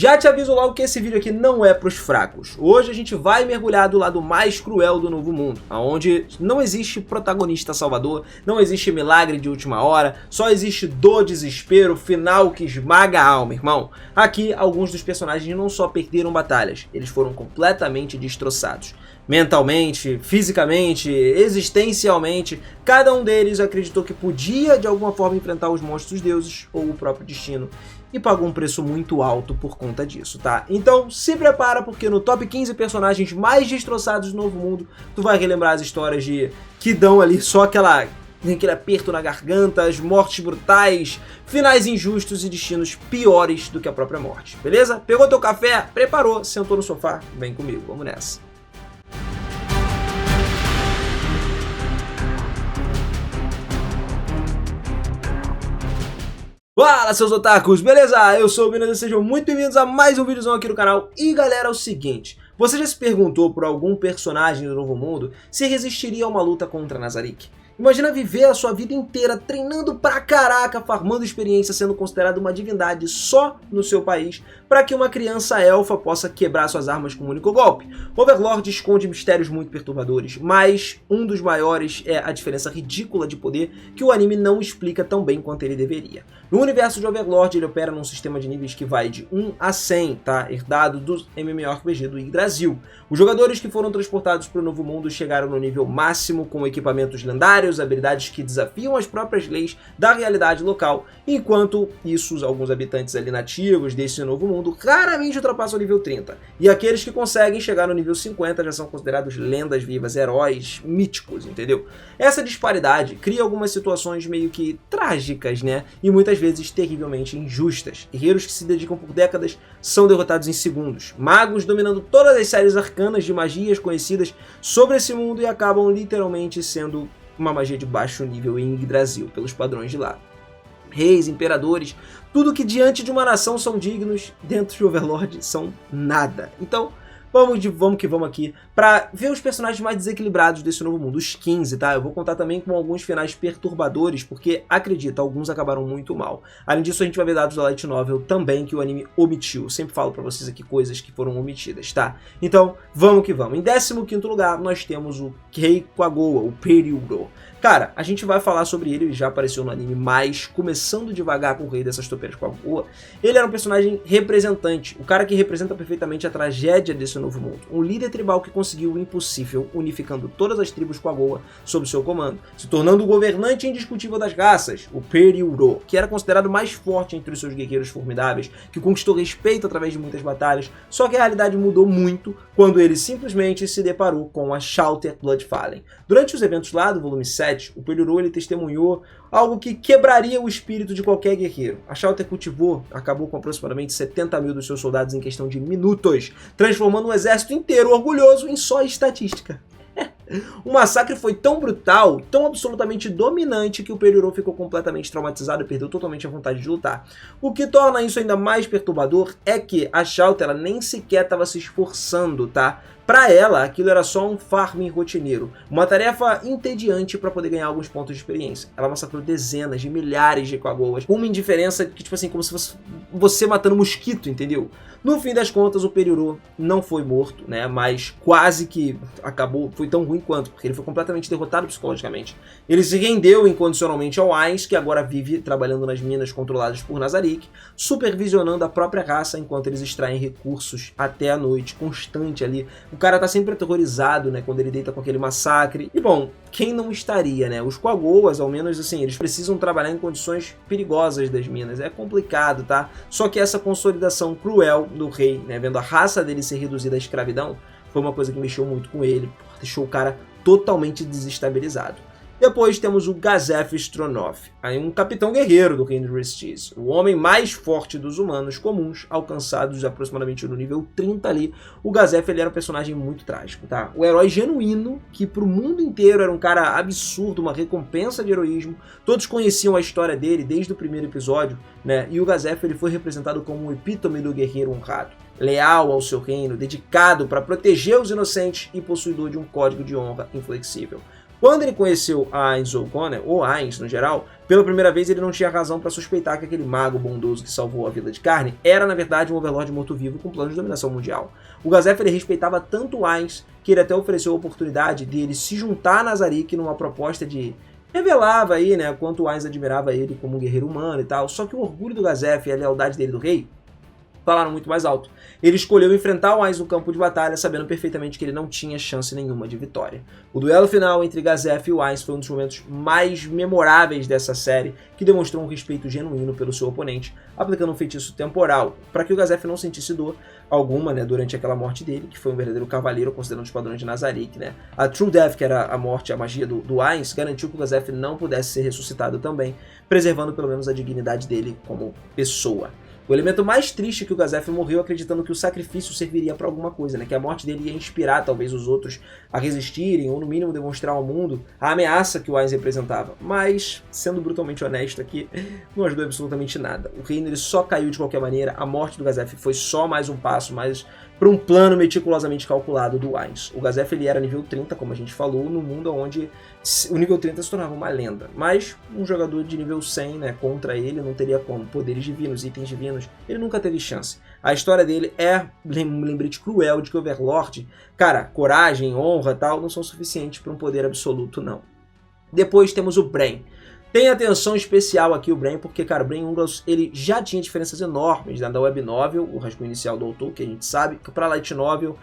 Já te aviso logo que esse vídeo aqui não é pros fracos. Hoje a gente vai mergulhar do lado mais cruel do Novo Mundo, onde não existe protagonista salvador, não existe milagre de última hora, só existe dor, desespero, final que esmaga a alma, irmão. Aqui, alguns dos personagens não só perderam batalhas, eles foram completamente destroçados. Mentalmente, fisicamente, existencialmente, cada um deles acreditou que podia de alguma forma enfrentar os monstros deuses ou o próprio destino e pagou um preço muito alto por conta disso, tá? Então se prepara, porque no top 15 personagens mais destroçados do Novo Mundo, tu vai relembrar as histórias que dão ali só aquele aperto na garganta, as mortes brutais, finais injustos e destinos piores do que a própria morte, beleza? Pegou teu café, preparou, sentou no sofá, vem comigo, vamos nessa. Fala, seus otakus, beleza? Eu sou o Vina e sejam muito bem-vindos a mais um vídeozão aqui no canal. E galera, é o seguinte, você já se perguntou por algum personagem do Novo Mundo se resistiria a uma luta contra Nazarick? Imagina viver a sua vida inteira treinando pra caraca, farmando experiência, sendo considerado uma divindade só no seu país, para que uma criança elfa possa quebrar suas armas com um único golpe. Overlord esconde mistérios muito perturbadores, mas um dos maiores é a diferença ridícula de poder que o anime não explica tão bem quanto ele deveria. No universo de Overlord, ele opera num sistema de níveis que vai de 1 a 100, tá? Herdado do MMORPG do Yggdrasil. Os jogadores que foram transportados para o Novo Mundo chegaram no nível máximo com equipamentos lendários, habilidades que desafiam as próprias leis da realidade local, enquanto isso, alguns habitantes ali nativos desse Novo Mundo raramente ultrapassam o nível 30. E aqueles que conseguem chegar no nível 50 já são considerados lendas vivas, heróis míticos, entendeu? Essa disparidade cria algumas situações meio que trágicas, né? E muitas vezes terrivelmente injustas. Guerreiros que se dedicam por décadas são derrotados em segundos. Magos dominando todas as séries arcanas de magias conhecidas sobre esse mundo e acabam literalmente sendo uma magia de baixo nível em Yggdrasil, pelos padrões de lá. Reis, imperadores, tudo que diante de uma nação são dignos, dentro de Overlord são nada. Então, vamos que vamos aqui para ver os personagens mais desequilibrados desse Novo Mundo, os 15, tá? Eu vou contar também com alguns finais perturbadores, porque, acredita, alguns acabaram muito mal. Além disso, a gente vai ver dados da Light Novel também que o anime omitiu. Eu sempre falo pra vocês aqui coisas que foram omitidas, tá? Então, vamos que vamos. Em 15º lugar, nós temos o Rei Kagoa, o Peril-Uro. Cara, a gente vai falar sobre ele já apareceu no anime, mas começando devagar com o rei dessas topeiras Kagoa, ele era um personagem representante, o cara que representa perfeitamente a tragédia desse Novo Mundo. Um líder tribal que conseguiu o impossível, unificando todas as tribos Kagoa sob seu comando, se tornando o governante indiscutível das raças, o Peril-Uro, que era considerado mais forte entre os seus guerreiros formidáveis, que conquistou respeito através de muitas batalhas, só que a realidade mudou muito quando ele simplesmente se deparou com a Shallter Bloodfallen. Durante os eventos lá do volume 7, o Peril-Uro ele testemunhou algo que quebraria o espírito de qualquer guerreiro. A Shallter acabou com aproximadamente 70 mil dos seus soldados em questão de minutos, transformando um exército inteiro orgulhoso em só estatística. O massacre foi tão brutal, tão absolutamente dominante, que o Peril-Uro ficou completamente traumatizado e perdeu totalmente a vontade de lutar. O que torna isso ainda mais perturbador é que a Shallter nem sequer estava se esforçando, tá? Pra ela, aquilo era só um farming rotineiro, uma tarefa entediante para poder ganhar alguns pontos de experiência. Ela massacrou dezenas de milhares de Kagoas, com uma indiferença que, tipo assim, como se fosse você matando mosquito, entendeu? No fim das contas, o Peril-Uro não foi morto, né, mas quase que acabou, foi tão ruim quanto, porque ele foi completamente derrotado psicologicamente. Ele se rendeu incondicionalmente ao Ainz, que agora vive trabalhando nas minas controladas por Nazarick, supervisionando a própria raça enquanto eles extraem recursos até a noite, constante ali. O cara tá sempre aterrorizado, né, quando ele deita com aquele massacre. E bom, quem não estaria, né? Os Kagoas, ao menos assim, eles precisam trabalhar em condições perigosas das minas. É complicado, tá? Só que essa consolidação cruel do rei, né, vendo a raça dele ser reduzida à escravidão, foi uma coisa que mexeu muito com ele, deixou o cara totalmente desestabilizado. Depois temos o Gazef Stronov, aí um capitão guerreiro do reino de Restis, o homem mais forte dos humanos comuns, alcançados aproximadamente no nível 30 ali. O Gazef ele era um personagem muito trágico, tá? O herói genuíno, que pro mundo inteiro era um cara absurdo, uma recompensa de heroísmo. Todos conheciam a história dele desde o primeiro episódio, né? E o Gazef ele foi representado como um epítome do guerreiro honrado, leal ao seu reino, dedicado para proteger os inocentes e possuidor de um código de honra inflexível. Quando ele conheceu Ainz O'Connor, ou Ainz no geral, pela primeira vez ele não tinha razão para suspeitar que aquele mago bondoso que salvou a Vila de Carne era na verdade um Overlord morto-vivo com plano de dominação mundial. O Gazef ele respeitava tanto o Ainz que ele até ofereceu a oportunidade de ele se juntar a Nazarick numa proposta de... revelava aí, né, quanto o Ainz admirava ele como um guerreiro humano e tal, só que o orgulho do Gazef e a lealdade dele do rei falaram muito mais alto. Ele escolheu enfrentar o Ainz no campo de batalha, sabendo perfeitamente que ele não tinha chance nenhuma de vitória. O duelo final entre Gazef e o Ainz foi um dos momentos mais memoráveis dessa série, que demonstrou um respeito genuíno pelo seu oponente, aplicando um feitiço temporal, para que o Gazef não sentisse dor alguma, né, durante aquela morte dele, que foi um verdadeiro cavaleiro, considerando os padrões de Nazarick, né. A True Death, que era a morte, a magia do Ainz, garantiu que o Gazef não pudesse ser ressuscitado também, preservando pelo menos a dignidade dele como pessoa. O elemento mais triste é que o Gazef morreu acreditando que o sacrifício serviria para alguma coisa, né? Que a morte dele ia inspirar talvez os outros a resistirem, ou no mínimo demonstrar ao mundo a ameaça que o Ainz representava. Mas, sendo brutalmente honesto aqui, não ajudou absolutamente nada. O reino ele só caiu de qualquer maneira, a morte do Gazef foi só mais um passo, mais para um plano meticulosamente calculado do Ainz. O Gazef ele era nível 30, como a gente falou, no mundo onde o nível 30 se tornava uma lenda. Mas um jogador de nível 100, né, contra ele não teria como. Poderes divinos, itens divinos, ele nunca teve chance. A história dele é um lembrete cruel de que Overlord, cara, coragem, honra e tal, não são suficientes para um poder absoluto, não. Depois temos o Brain. Tem atenção especial aqui o Brain, porque, cara, o Brain Unglaus, ele já tinha diferenças enormes, né, da Web Novel, o rascunho inicial do autor, que a gente sabe, para Light Novel,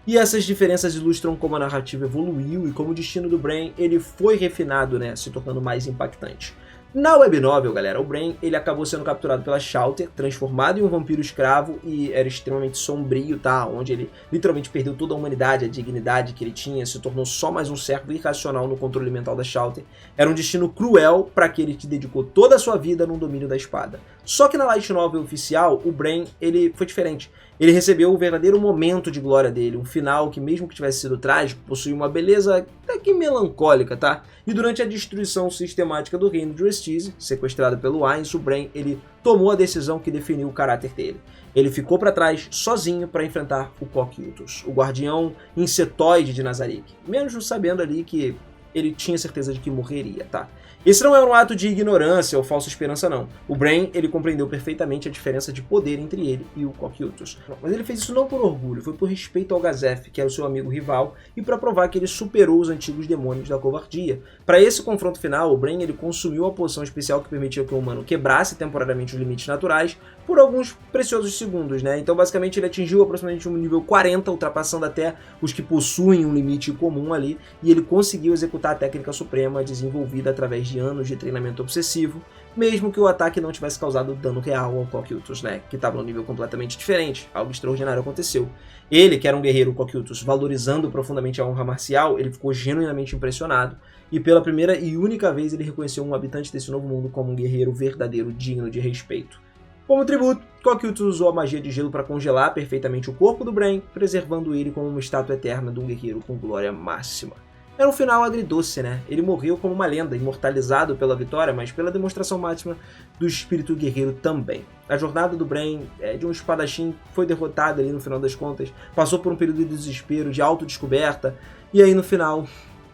e essas diferenças ilustram como a narrativa evoluiu e como o destino do Brain, ele foi refinado, né, se tornando mais impactante. Na Web Novel, galera, o Brain ele acabou sendo capturado pela Shallter, transformado em um vampiro escravo e era extremamente sombrio, tá? Onde ele literalmente perdeu toda a humanidade, a dignidade que ele tinha, se tornou só mais um servo irracional no controle mental da Shallter. Era um destino cruel para aquele que dedicou toda a sua vida no domínio da espada. Só que na Light Novel oficial, o Brain ele foi diferente. Ele recebeu o verdadeiro momento de glória dele, um final que, mesmo que tivesse sido trágico, possuía uma beleza até que melancólica, tá? E durante a destruição sistemática do reino de Restize, sequestrado pelo Ainz, o Brain ele tomou a decisão que definiu o caráter dele. Ele ficou para trás, sozinho, para enfrentar o Cocytus, o guardião insetoide de Nazarick, mesmo sabendo ali que ele tinha certeza de que morreria, tá? Esse não é um ato de ignorância ou falsa esperança, não. O Brain, ele compreendeu perfeitamente a diferença de poder entre ele e o Cocytus. Mas ele fez isso não por orgulho, foi por respeito ao Gazef, que era o seu amigo rival, e para provar que ele superou os antigos demônios da covardia. Para esse confronto final, o Brain, ele consumiu a poção especial que permitia que o humano quebrasse temporariamente os limites naturais por alguns preciosos segundos, né? Então, basicamente, ele atingiu aproximadamente um nível 40, ultrapassando até os que possuem um limite comum ali, e ele conseguiu executar a técnica suprema desenvolvida através de anos de treinamento obsessivo, mesmo que o ataque não tivesse causado dano real ao Cocytus, né, que estava num nível completamente diferente. Algo extraordinário aconteceu. Ele, que era um guerreiro Cocytus, valorizando profundamente a honra marcial, ele ficou genuinamente impressionado, e pela primeira e única vez ele reconheceu um habitante desse novo mundo como um guerreiro verdadeiro, digno de respeito. Como tributo, Cocytus usou a magia de gelo para congelar perfeitamente o corpo do Brain, preservando ele como uma estátua eterna de um guerreiro com glória máxima. Era um final agridoce, né? Ele morreu como uma lenda, imortalizado pela vitória, mas pela demonstração máxima do espírito guerreiro também. A jornada do Brain, de um espadachim, foi derrotada ali no final das contas, passou por um período de desespero, de autodescoberta, e aí no final,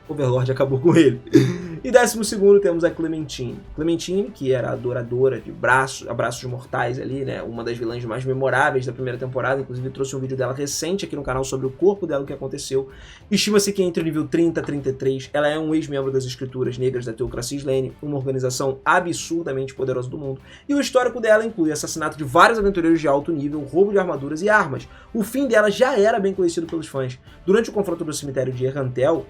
Overlord acabou com ele. E 12º temos a Clementine. Clementine, que era a adoradora de abraços mortais ali, né? Uma das vilãs mais memoráveis da primeira temporada. Inclusive trouxe um vídeo dela recente aqui no canal sobre o corpo dela, o que aconteceu. Estima-se que entre o nível 30 e 33, ela é um ex-membro das Escrituras Negras da Teocracia Slane, uma organização absurdamente poderosa do mundo. E o histórico dela inclui assassinato de vários aventureiros de alto nível, roubo de armaduras e armas. O fim dela já era bem conhecido pelos fãs. Durante o confronto do cemitério de Errantel,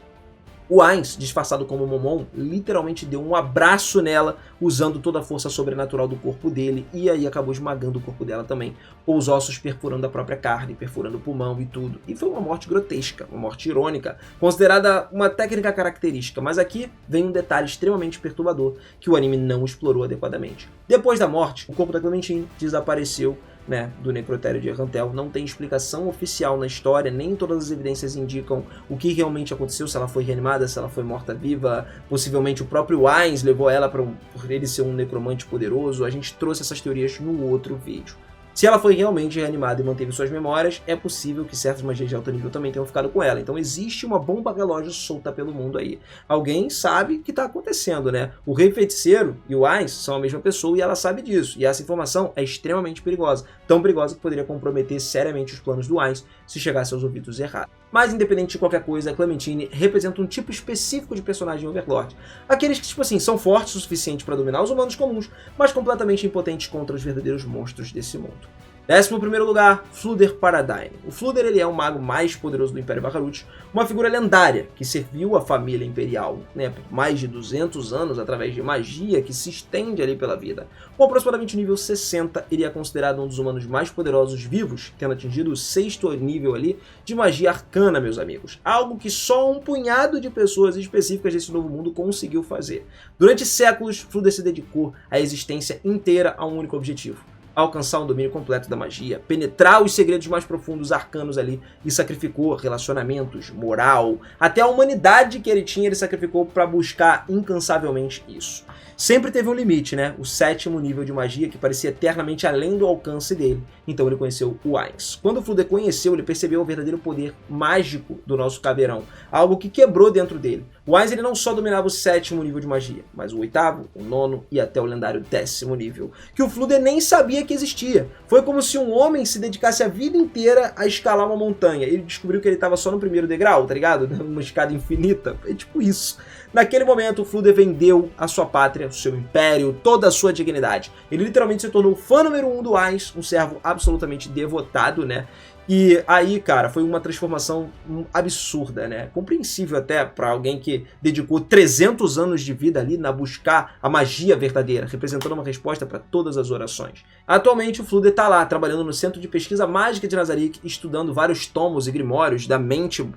o Ainz, disfarçado como Momon, literalmente deu um abraço nela, usando toda a força sobrenatural do corpo dele, e aí acabou esmagando o corpo dela também, com os ossos perfurando a própria carne, perfurando o pulmão e tudo. E foi uma morte grotesca, uma morte irônica, considerada uma técnica característica, mas aqui vem um detalhe extremamente perturbador, que o anime não explorou adequadamente. Depois da morte, o corpo da Clementine desapareceu, né, do necrotério de Errantel. Não tem explicação oficial na história, nem todas as evidências indicam o que realmente aconteceu, se ela foi reanimada, se ela foi morta-viva, possivelmente o próprio Ainz levou ela por ele ser um necromante poderoso. A gente trouxe essas teorias no outro vídeo. Se ela foi realmente reanimada e manteve suas memórias, é possível que certas magias de alto nível também tenham ficado com ela. Então existe uma bomba relógio solta pelo mundo aí. Alguém sabe o que está acontecendo, né? O Rei Feiticeiro e o Ainz são a mesma pessoa e ela sabe disso. E essa informação é extremamente perigosa. Tão perigosa que poderia comprometer seriamente os planos do Ainz se chegasse aos ouvidos errados. Mas independente de qualquer coisa, a Clementine representa um tipo específico de personagem Overlord. Aqueles que, tipo assim, são fortes o suficiente para dominar os humanos comuns, mas completamente impotentes contra os verdadeiros monstros desse mundo. 11º lugar, Flooder Paradigm. O Flooder ele é o mago mais poderoso do Império Bahamut, uma figura lendária que serviu a família imperial, né, por mais de 200 anos através de magia que se estende ali pela vida. Com aproximadamente nível 60, ele é considerado um dos humanos mais poderosos vivos, tendo atingido o 6º nível ali de magia arcana, meus amigos. Algo que só um punhado de pessoas específicas desse novo mundo conseguiu fazer. Durante séculos, Flooder se dedicou a existência inteira a um único objetivo: alcançar um domínio completo da magia, penetrar os segredos mais profundos arcanos ali, e sacrificou relacionamentos, moral, até a humanidade que ele tinha, ele sacrificou para buscar incansavelmente isso. Sempre teve um limite, né? O 7º nível de magia, que parecia eternamente além do alcance dele. Então ele conheceu o Ainz. Quando o Flooder conheceu, ele percebeu o verdadeiro poder mágico do nosso caveirão, algo que quebrou dentro dele. O Ainz ele não só dominava o 7º nível de magia, mas o 8º, o 9º e até o lendário 10º nível, que o Flooder nem sabia que existia. Foi como se um homem se dedicasse a vida inteira a escalar uma montanha. Ele descobriu que ele estava só no primeiro degrau, tá ligado? Uma escada infinita. É tipo isso. Naquele momento, o Flooder vendeu a sua pátria, o seu império, toda a sua dignidade. Ele literalmente se tornou o fã número 1 do Ainz, um servo absolutamente devotado, né? E aí, cara, foi uma transformação absurda, né? Compreensível até para alguém que dedicou 300 anos de vida ali na buscar a magia verdadeira, representando uma resposta para todas as orações. Atualmente, o Flooder tá lá, trabalhando no Centro de Pesquisa Mágica de Nazarick, estudando vários tomos e grimórios da mente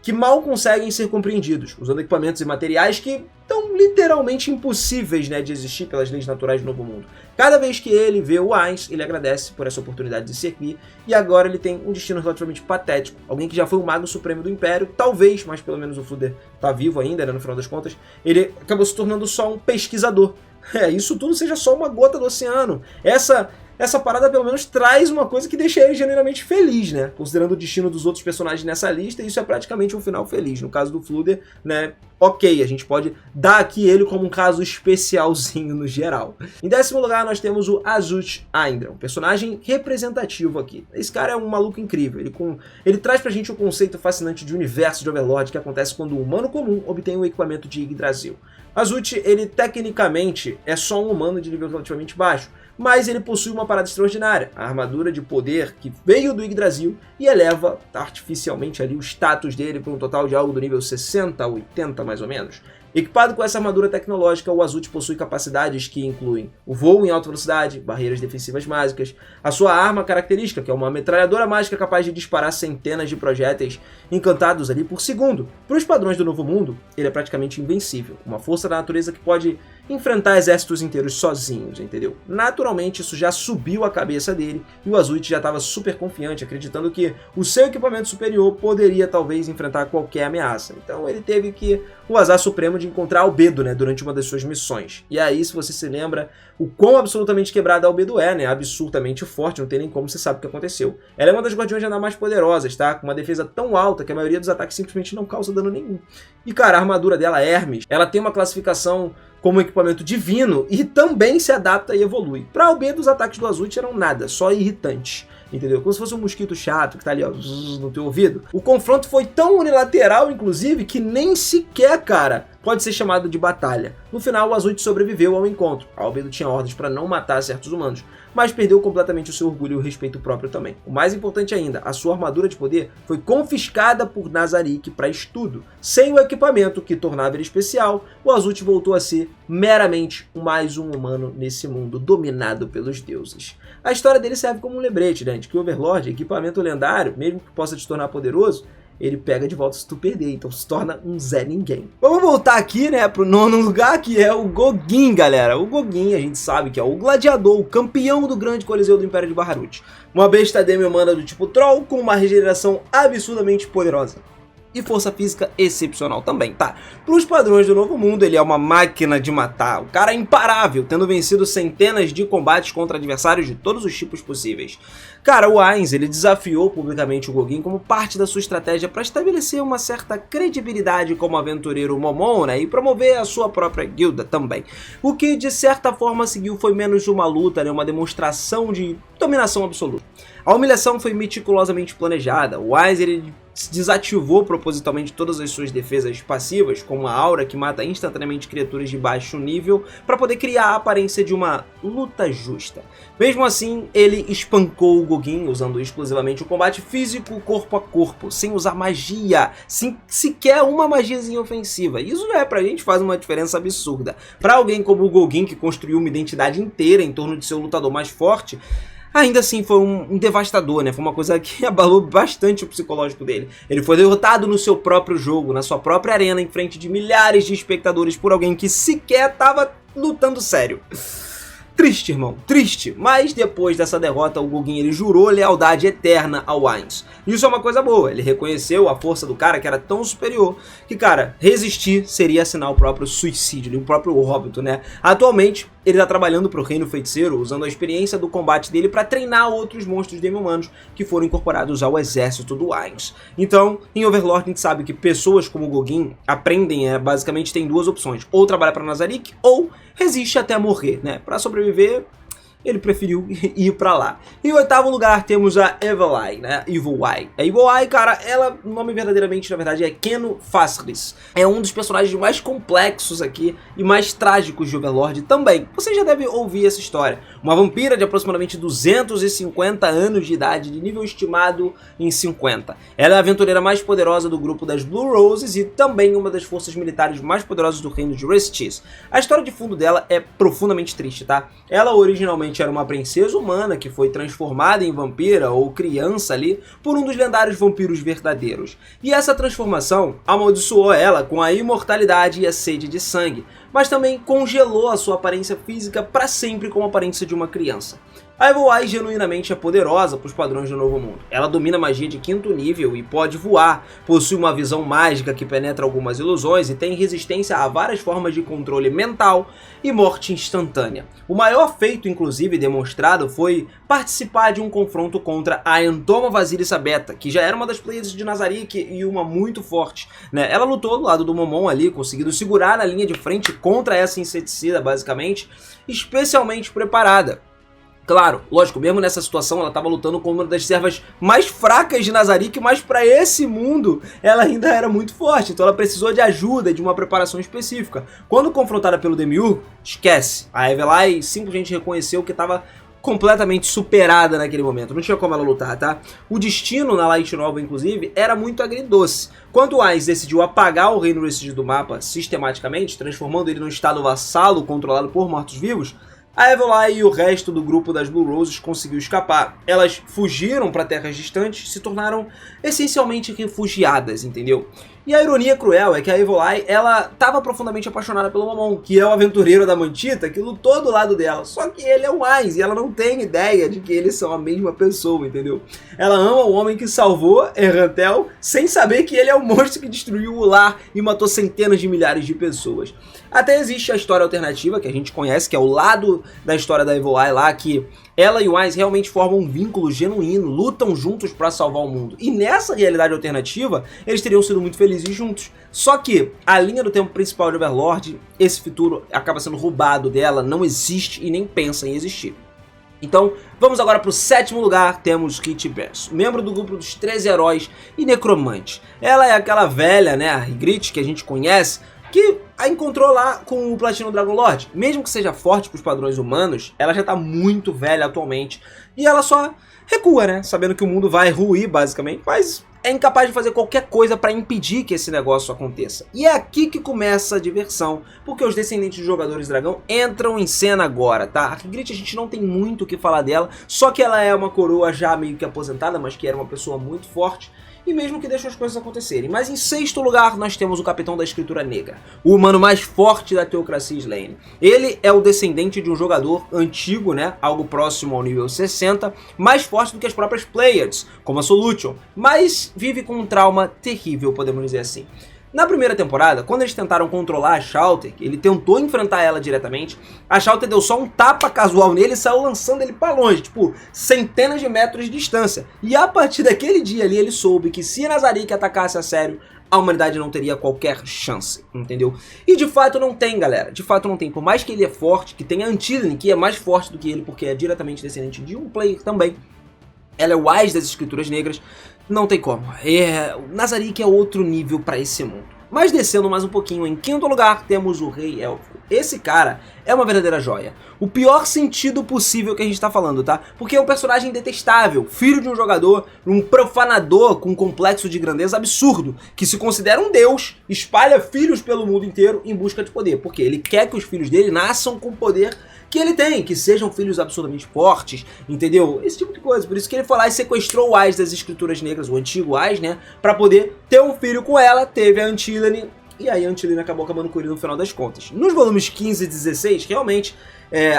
que mal conseguem ser compreendidos, usando equipamentos e materiais que estão literalmente impossíveis, né, de existir pelas leis naturais do Novo Mundo. Cada vez que ele vê o Ainz, ele agradece por essa oportunidade de servir, e agora ele tem um destino relativamente patético. Alguém que já foi o Mago Supremo do Império, talvez, mas pelo menos o Flooder tá vivo ainda, né, no final das contas, ele acabou se tornando só um pesquisador. Isso tudo seja só uma gota do oceano. Essa parada pelo menos traz uma coisa que deixa ele genuinamente feliz, né? Considerando o destino dos outros personagens nessa lista, isso é praticamente um final feliz. No caso do Flooder, né? Ok, a gente pode dar aqui ele como um caso especialzinho no geral. Em 10º lugar, nós temos o Azut Aindra, um personagem representativo aqui. Esse cara é um maluco incrível. Ele traz pra gente um conceito fascinante de universo de Overlord que acontece quando um humano comum obtém o equipamento de Yggdrasil. Azut, ele tecnicamente é só um humano de nível relativamente baixo, mas ele possui uma parada extraordinária, a armadura de poder que veio do Yggdrasil e eleva artificialmente ali o status dele para um total de algo do nível 60 a 80 mais ou menos. Equipado com essa armadura tecnológica, o Azut possui capacidades que incluem o voo em alta velocidade, barreiras defensivas mágicas, a sua arma característica, que é uma metralhadora mágica capaz de disparar centenas de projéteis encantados ali por segundo. Para os padrões do Novo Mundo, ele é praticamente invencível, uma força da natureza que pode enfrentar exércitos inteiros sozinhos, entendeu? Naturalmente, isso já subiu a cabeça dele e o Azut já estava super confiante, acreditando que o seu equipamento superior poderia talvez enfrentar qualquer ameaça. Então ele teve o azar supremo de encontrar Albedo, né, durante uma das suas missões. E aí, se você se lembra, o quão absolutamente quebrada a Albedo é, né, absurdamente forte, não tem nem como você sabe o que aconteceu. Ela é uma das guardiões de andar mais poderosas, tá, com uma defesa tão alta que a maioria dos ataques simplesmente não causa dano nenhum. E cara, a armadura dela, Hermes, ela tem uma classificação como equipamento divino e também se adapta e evolui. Para Albedo, os ataques do Azut eram nada, só irritantes. Entendeu? Como se fosse um mosquito chato que tá ali, ó, no teu ouvido. O confronto foi tão unilateral, inclusive, que nem sequer, cara, pode ser chamado de batalha. No final, o Azut sobreviveu ao encontro. Albedo tinha ordens para não matar certos humanos, mas perdeu completamente o seu orgulho e o respeito próprio também. O mais importante ainda, a sua armadura de poder foi confiscada por Nazarick para estudo. Sem o equipamento que tornava ele especial, o Azut voltou a ser meramente mais um humano nesse mundo dominado pelos deuses. A história dele serve como um lembrete, né, de que o Overlord, equipamento lendário, mesmo que possa te tornar poderoso, ele pega de volta se tu perder, então se torna um Zé Ninguém. Vamos voltar aqui, né, pro 9º lugar, que é o Gogin, galera. O Gogin, a gente sabe que é o gladiador, o campeão do grande coliseu do Império de Bahamut. Uma besta demi-humana do tipo Troll, com uma regeneração absurdamente poderosa. e força física excepcional também, tá? Para os padrões do Novo Mundo, ele é uma máquina de matar, o cara é imparável, tendo vencido centenas de combates contra adversários de todos os tipos possíveis. Cara, o Ainz, ele desafiou publicamente o Gogin como parte da sua estratégia para estabelecer uma certa credibilidade como aventureiro Momon, né, e promover a sua própria guilda também. O que de certa forma seguiu foi menos de uma luta, né, uma demonstração de dominação absoluta. A humilhação foi meticulosamente planejada, o Ainz ele desativou propositalmente todas as suas defesas passivas, como a aura que mata instantaneamente criaturas de baixo nível, para poder criar a aparência de uma luta justa. Mesmo assim, ele espancou o Gogin usando exclusivamente o combate físico corpo a corpo, sem usar magia, sem sequer uma magiazinha ofensiva. Isso já pra gente faz uma diferença absurda. Para alguém como o Gogin, que construiu uma identidade inteira em torno de seu lutador mais forte, ainda assim foi um devastador, né? Foi uma coisa que abalou bastante o psicológico dele. Ele foi derrotado no seu próprio jogo, na sua própria arena, em frente de milhares de espectadores por alguém que sequer estava lutando sério. Triste, irmão, triste. Mas depois dessa derrota, o Gogin ele jurou lealdade eterna ao Ainz. Isso é uma coisa boa, ele reconheceu a força do cara que era tão superior que, cara, resistir seria assinar o próprio suicídio, o próprio óbito, né? Atualmente, ele tá trabalhando pro Reino Feiticeiro, usando a experiência do combate dele para treinar outros monstros demi-humanos que foram incorporados ao exército do Ainz. Então, em Overlord a gente sabe que pessoas como o Gogin aprendem, basicamente tem duas opções, ou trabalha para Nazarick, ou resiste até morrer, né? Para sobreviver, ele preferiu ir pra lá. Em oitavo lugar temos a Evil Eye, né? Evil Eye. A Evil Eye, cara, ela, o nome verdadeiramente, na verdade, é Keno Fasris. É um dos personagens mais complexos aqui e mais trágicos de Overlord também. Você já deve ouvir essa história. Uma vampira de aproximadamente 250 anos de idade, de nível estimado em 50. Ela é a aventureira mais poderosa do grupo das Blue Roses e também uma das forças militares mais poderosas do reino de Restis. A história de fundo dela é profundamente triste, tá? Ela originalmente era uma princesa humana que foi transformada em vampira ou criança ali por um dos lendários vampiros verdadeiros. E essa transformação amaldiçoou ela com a imortalidade e a sede de sangue, mas também congelou a sua aparência física para sempre como a aparência de uma criança. A Evil Eye genuinamente é poderosa para os padrões do Novo Mundo. Ela domina magia de 5º nível e pode voar, possui uma visão mágica que penetra algumas ilusões e tem resistência a várias formas de controle mental e morte instantânea. O maior feito, inclusive, demonstrado foi participar de um confronto contra a Antoma Vasilissa Beta, que já era uma das players de Nazarick e uma muito forte, né? Ela lutou do lado do Momon ali, conseguindo segurar na linha de frente contra essa inseticida, basicamente, especialmente preparada. Claro, lógico, mesmo nessa situação ela estava lutando com uma das servas mais fracas de Nazarick, mas para esse mundo ela ainda era muito forte, então ela precisou de ajuda, de uma preparação específica. Quando confrontada pelo Demiurgo, esquece, a Evil Eye simplesmente reconheceu que estava completamente superada naquele momento, não tinha como ela lutar, tá? O destino na Light Nova, inclusive, era muito agridoce. Quando o Ainz decidiu apagar o Reino Restis do mapa sistematicamente, transformando ele num estado vassalo controlado por mortos-vivos, a Evil Eye e o resto do grupo das Blue Roses conseguiu escapar. Elas fugiram para terras distantes e se tornaram essencialmente refugiadas, entendeu? E a ironia cruel é que a Evil Eye, ela estava profundamente apaixonada pelo Momon, que é o aventureiro da Mantita que lutou do lado dela. Só que ele é o Ainz e ela não tem ideia de que eles são a mesma pessoa, entendeu? Ela ama o homem que salvou Errantel sem saber que ele é o monstro que destruiu o lar e matou centenas de milhares de pessoas. Até existe a história alternativa que a gente conhece, que é o lado da história da Evil Eye lá, que ela e o Ainz realmente formam um vínculo genuíno, lutam juntos para salvar o mundo. E nessa realidade alternativa, eles teriam sido muito felizes juntos. Só que a linha do tempo principal de Overlord, esse futuro acaba sendo roubado dela, não existe e nem pensa em existir. Então, vamos agora para o sétimo lugar, temos Kit Bers, membro do grupo dos 13 heróis e necromante. Ela é aquela velha, né, a Ygritte, que a gente conhece, que a encontrou lá com o Platinum Dragon Lord. Mesmo que seja forte para os padrões humanos, ela já está muito velha atualmente. E ela só recua, né? Sabendo que o mundo vai ruir, basicamente. Mas é incapaz de fazer qualquer coisa para impedir que esse negócio aconteça. E é aqui que começa a diversão. Porque os descendentes dos jogadores dragão entram em cena agora, tá? A Ygritte a gente não tem muito o que falar dela. Só que ela é uma coroa já meio que aposentada, mas que era uma pessoa muito forte. E mesmo que deixe as coisas acontecerem. Mas em sexto lugar nós temos o Capitão da Escritura Negra, o humano mais forte da Teocracia Slane. Ele é o descendente de um jogador antigo, né, algo próximo ao nível 60, 60, mais forte do que as próprias Pleiades, como a Solution, mas vive com um trauma terrível, podemos dizer assim. Na primeira temporada, quando eles tentaram controlar a Shallter, ele tentou enfrentar ela diretamente, a Shallter deu só um tapa casual nele e saiu lançando ele pra longe, tipo, centenas de metros de distância. E a partir daquele dia ali, ele soube que se Nazarick atacasse a sério, a humanidade não teria qualquer chance, entendeu? E de fato não tem, galera, de fato não tem. Por mais que ele é forte, que tem a Antilline, que é mais forte do que ele, porque é diretamente descendente de um player também, ela é o Ás das Escrituras Negras, não tem como. O Nazarick é outro nível pra esse mundo. Mas descendo mais um pouquinho, em quinto lugar temos o Rei Elfo. Esse cara é uma verdadeira joia. O pior sentido possível que a gente tá falando, tá? Porque é um personagem detestável, filho de um jogador, um profanador com um complexo de grandeza absurdo, que se considera um deus, espalha filhos pelo mundo inteiro em busca de poder. Porque ele quer que os filhos dele nasçam com o poder que ele tem, que sejam filhos absurdamente fortes, entendeu? Esse tipo de coisa. Por isso que ele foi lá e sequestrou o Ás das Escrituras Negras, o antigo Ás, né? Pra poder ter um filho com ela, teve a Antilline, e aí a Antilline acabou acabando com ele no final das contas. Nos volumes 15 e 16, realmente,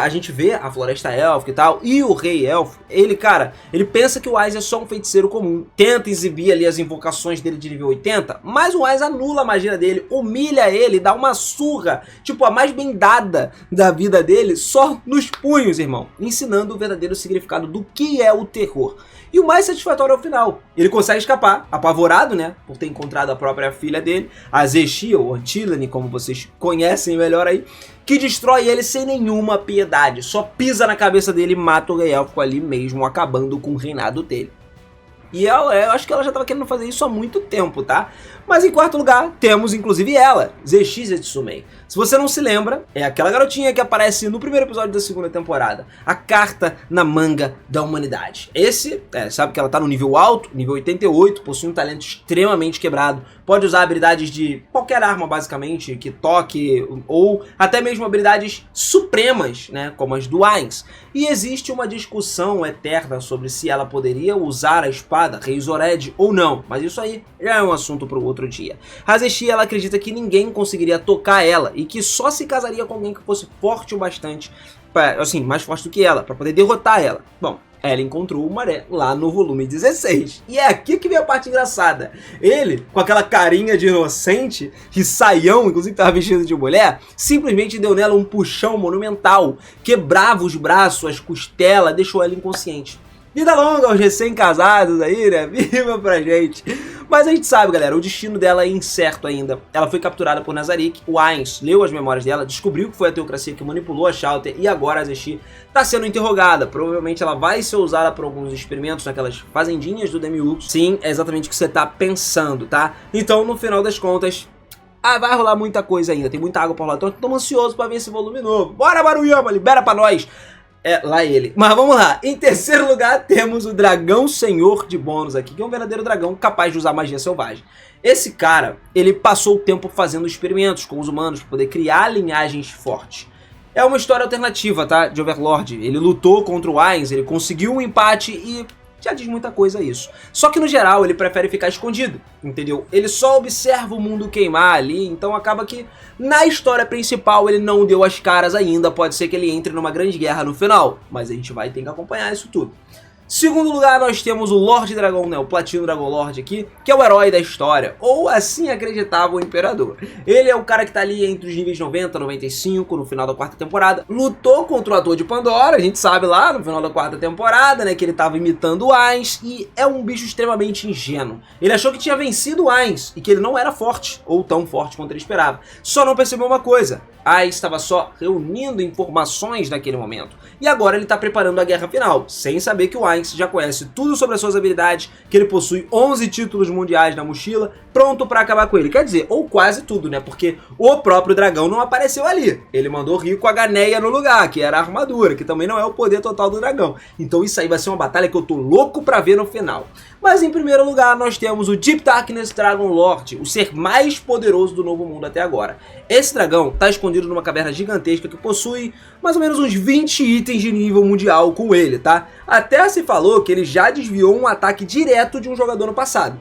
a gente vê a Floresta Élfica e tal, e o Rei Elfo, ele, cara, ele pensa que o Ás é só um feiticeiro comum, tenta exibir ali as invocações dele de nível 80, mas o Ás anula a magia dele, humilha ele, dá uma surra, tipo a mais bem dada da vida dele, só nos punhos, irmão, ensinando o verdadeiro significado do que é o terror. E o mais satisfatório é o final. Ele consegue escapar, apavorado, né, por ter encontrado a própria filha dele, a Zexia, ou Antilline, como vocês conhecem melhor aí, que destrói ele sem nenhuma piedade. Só pisa na cabeça dele e mata o Rei Élfico ali mesmo, acabando com o reinado dele. E eu acho que ela já estava querendo fazer isso há muito tempo, tá? Mas em quarto lugar, temos inclusive ela, Zexia Tsumei. Se você não se lembra, é aquela garotinha que aparece no primeiro episódio da segunda temporada. A carta na manga da humanidade. Sabe que ela tá no nível alto, nível 88, possui um talento extremamente quebrado. Pode usar habilidades de qualquer arma, basicamente, que toque, ou até mesmo habilidades supremas, né, como as do Ainz. E existe uma discussão eterna sobre se ela poderia usar a espada Rei Zored ou não. Mas isso aí já é um assunto para o outro dia. A Zexia, ela acredita que ninguém conseguiria tocar ela e que só se casaria com alguém que fosse forte o bastante, assim, mais forte do que ela, para poder derrotar ela. Bom, ela encontrou o Maré lá no volume 16. E é aqui que vem a parte engraçada. Ele, com aquela carinha de inocente, que saião, inclusive estava vestido de mulher, simplesmente deu nela um puxão monumental, quebrava os braços, as costelas, deixou ela inconsciente. Vida longa aos recém-casados aí, né? Viva pra gente! Mas a gente sabe, galera, o destino dela é incerto ainda. Ela foi capturada por Nazarick, o Ainz leu as memórias dela, descobriu que foi a Teocracia que manipulou a Shallter e agora a Zexia está sendo interrogada. Provavelmente ela vai ser usada por alguns experimentos naquelas fazendinhas do Demiurgo. Sim, é exatamente o que você tá pensando, tá? Então, no final das contas, vai rolar muita coisa ainda, tem muita água por lá. Então, tô ansioso pra ver esse volume novo. Bora, Maruyama, libera pra nós! Lá ele. Mas vamos lá. Em terceiro lugar, temos o Dragão Senhor de Bônus aqui, que é um verdadeiro dragão capaz de usar magia selvagem. Esse cara, ele passou o tempo fazendo experimentos com os humanos para poder criar linhagens fortes. É uma história alternativa, tá? De Overlord. Ele lutou contra o Ainz, ele conseguiu um empate e já diz muita coisa isso. Só que no geral ele prefere ficar escondido, entendeu? Ele só observa o mundo queimar ali, então acaba que na história principal ele não deu as caras ainda. Pode ser que ele entre numa grande guerra no final, mas a gente vai ter que acompanhar isso tudo. Segundo lugar, nós temos o Lorde Dragão, né, o Platino Dragon Lord aqui, que é o herói da história, ou assim acreditava o Imperador. Ele é o cara que tá ali entre os níveis 90 e 95, no final da quarta temporada. Lutou contra o Ator de Pandora, a gente sabe lá, no final da quarta temporada, né, que ele tava imitando o Ainz, e é um bicho extremamente ingênuo. Ele achou que tinha vencido o Ainz, e que ele não era forte, ou tão forte quanto ele esperava. Só não percebeu uma coisa: Ainz estava só reunindo informações naquele momento. E agora ele está preparando a guerra final, sem saber que o Ainz já conhece tudo sobre as suas habilidades, que ele possui 11 títulos mundiais na mochila, pronto para acabar com ele. Quer dizer, ou quase tudo, né? Porque o próprio dragão não apareceu ali. Ele mandou Rico a Ganeia no lugar, que era a armadura, que também não é o poder total do dragão. Então isso aí vai ser uma batalha que eu tô louco para ver no final. Mas em primeiro lugar nós temos o Deep Darkness Dragon Lord, o ser mais poderoso do Novo Mundo até agora. Esse dragão está escondido numa caverna gigantesca que possui mais ou menos uns 20 itens de nível mundial com ele, tá? Até se falou que ele já desviou um ataque direto de um jogador no passado.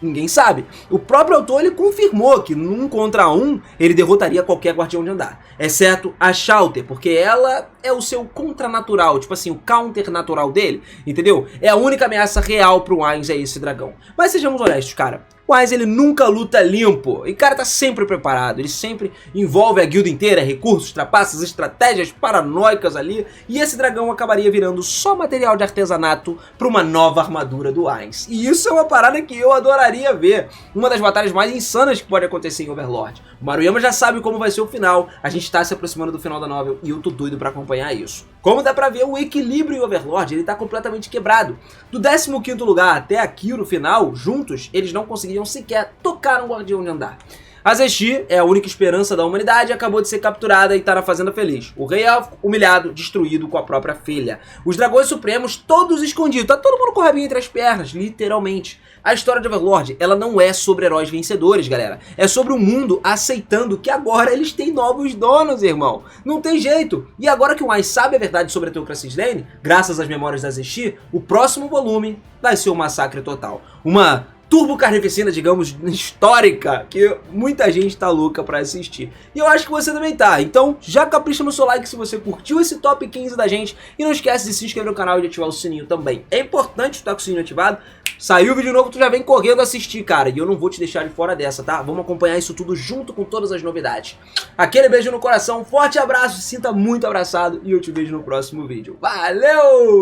Ninguém sabe. O próprio autor ele confirmou que num contra um ele derrotaria qualquer guardião de andar, exceto a Shallter, porque ela é o seu contranatural, tipo assim, o counter natural dele, entendeu? É a única ameaça real pro Ainz, é esse dragão. Mas sejamos honestos, cara. O Ainz ele nunca luta limpo, e o cara tá sempre preparado, ele sempre envolve a guilda inteira, recursos, trapaças, estratégias paranoicas ali, e esse dragão acabaria virando só material de artesanato para uma nova armadura do Ainz. E isso é uma parada que eu adoraria ver, uma das batalhas mais insanas que pode acontecer em Overlord. O Maruyama já sabe como vai ser o final, a gente tá se aproximando do final da novel e eu tô doido pra acompanhar isso. Como dá pra ver, o equilíbrio em Overlord ele tá completamente quebrado. Do 15º lugar até aqui no final, juntos, eles não conseguiriam sequer tocar um guardião de andar. A Zexi é a única esperança da humanidade e acabou de ser capturada e tá na fazenda feliz. O rei elfo, humilhado, destruído com a própria filha. Os dragões supremos todos escondidos, tá todo mundo com o rabinho entre as pernas, literalmente. A história de Overlord, ela não é sobre heróis vencedores, galera. É sobre o mundo aceitando que agora eles têm novos donos, irmão. Não tem jeito. E agora que o Ainz sabe a verdade sobre a Theocracia Slane, graças às memórias da Zexi, o próximo volume vai ser um massacre total. Uma turbo carnificina, digamos, histórica, que muita gente tá louca pra assistir. E eu acho que você também tá. Então já capricha no seu like se você curtiu esse top 15 da gente. E não esquece de se inscrever no canal e de ativar o sininho também. É importante estar com o sininho ativado. Saiu o vídeo novo, tu já vem correndo assistir, cara. E eu não vou te deixar de fora dessa, tá? Vamos acompanhar isso tudo junto com todas as novidades. Aquele beijo no coração, forte abraço, se sinta muito abraçado. E eu te vejo no próximo vídeo. Valeu!